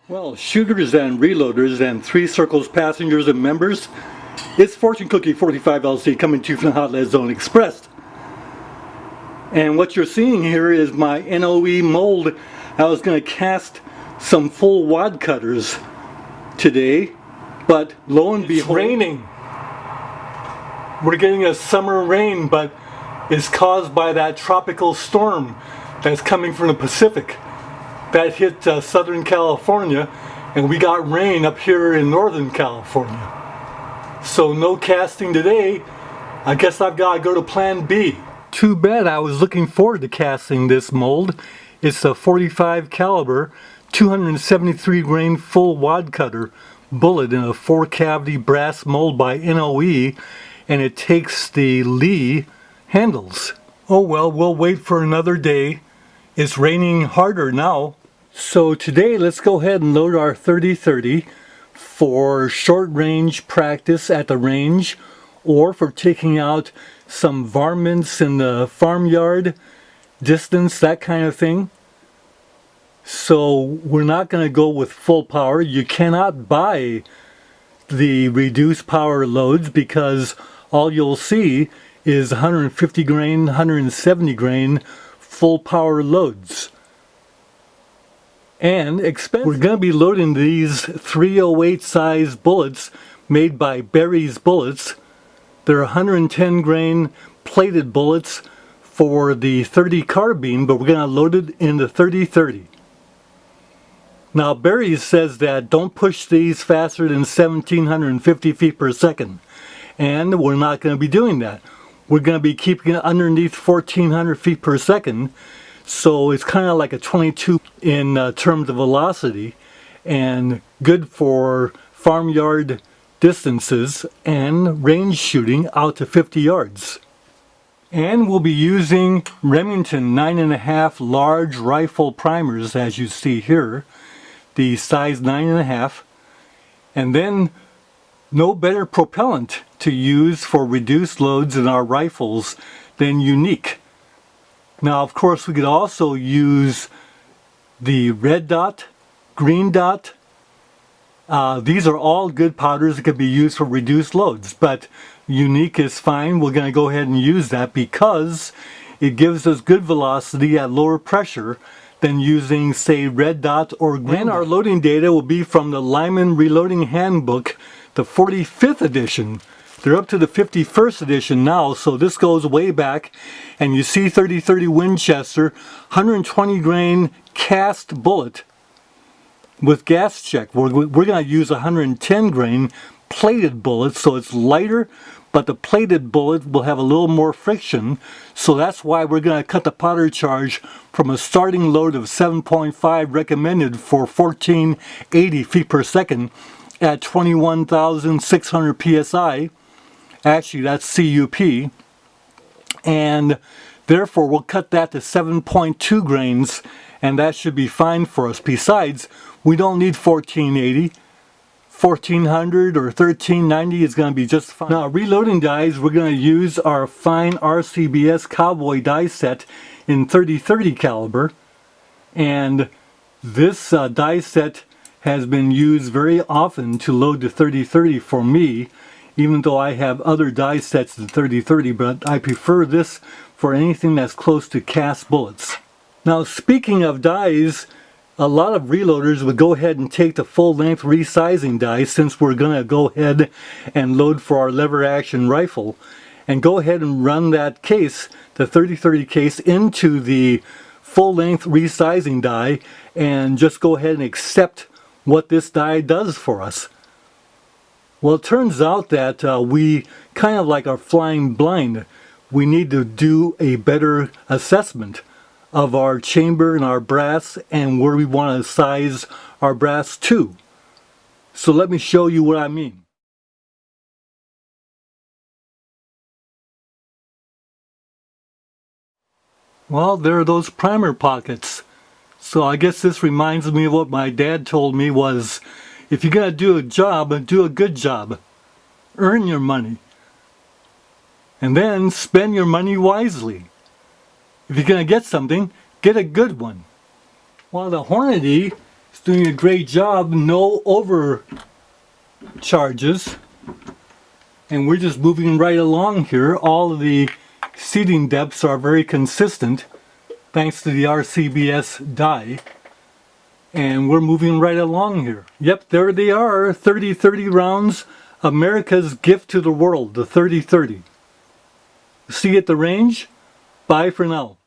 Well, shooters and reloaders and three circles passengers and members, it's Fortune Cookie 45 LC coming to you from the Hot Lead Zone Express. And what you're seeing here is my NOE mold. I was going to cast some full wad cutters today, but lo and behold, it's raining. We're getting a summer rain, but it's caused by that tropical storm that's coming from the Pacific that hit Southern California, and we got rain up here in Northern California. So no casting today. I guess I've got to go to plan B. Too bad. I was looking forward to casting this mold. It's a 45 caliber 273 grain full wad cutter bullet in a 4 cavity brass mold by NOE, and it takes the Lee handles. Oh well, we'll wait for another day. It's raining harder now. So today let's go ahead and load our 30-30 for short range practice at the range, or for taking out some varmints in the farmyard, distance, that kind of thing. So we're not going to go with full power. You cannot buy the reduced power loads because all you'll see is 150 grain, 170 grain full power loads. And expensive. We're going to be loading these 308 size bullets made by Berry's Bullets. They're 110 grain plated bullets for the 30 carbine, but we're going to load it in the 30-30. Now Berry's says that don't push these faster than 1750 feet per second. And we're not going to be doing that. We're going to be keeping it underneath 1400 feet per second. So it's kind of like a 22 in terms of velocity, and good for farmyard distances and range shooting out to 50 yards. And we'll be using Remington 9.5 large rifle primers, as you see here, the size 9.5, and then no better propellant to use for reduced loads in our rifles than Unique. Now, of course, we could also use the red dot, green dot. These are all good powders that could be used for reduced loads, but Unique is fine. We're going to go ahead and use that because it gives us good velocity at lower pressure than using, say, red dot or green. And our loading data will be from the Lyman Reloading Handbook, the 45th edition. They're up to the 51st edition now, so this goes way back. And you see 30-30 Winchester, 120 grain cast bullet with gas check. We're going to use 110 grain plated bullet, so it's lighter, but the plated bullet will have a little more friction. So that's why we're going to cut the powder charge from a starting load of 7.5 recommended for 1480 feet per second at 21,600 psi. Actually, that's CUP, and therefore we'll cut that to 7.2 grains, and that should be fine for us. Besides, we don't need 1480. 1400 or 1390 is going to be just fine. Now, reloading dies, we're going to use our fine RCBS Cowboy die set in 30-30 caliber, and this die set has been used very often to load the 30-30 for me, even though I have other die sets in 30-30, but I prefer this for anything that's close to cast bullets. Now, speaking of dies, a lot of reloaders would go ahead and take the full-length resizing die, since we're going to go ahead and load for our lever action rifle, and go ahead and run that case, the 30-30 case, into the full-length resizing die, and just go ahead and accept what this die does for us. Well, it turns out that we kind of like are flying blind. We need to do a better assessment of our chamber and our brass and where we want to size our brass to. So let me show you what I mean. Well, there are those primer pockets. So I guess this reminds me of what my dad told me was, if you're going to do a job, do a good job. Earn your money. And then spend your money wisely. If you're going to get something, get a good one. Well, the Hornady It's doing a great job, no overcharges. And we're just moving right along here. All of the seating depths are very consistent thanks to the RCBS die. And we're moving right along here. Yep, there they are, 30-30 rounds. America's gift to the world, the 30-30. See you at the range. Bye for now.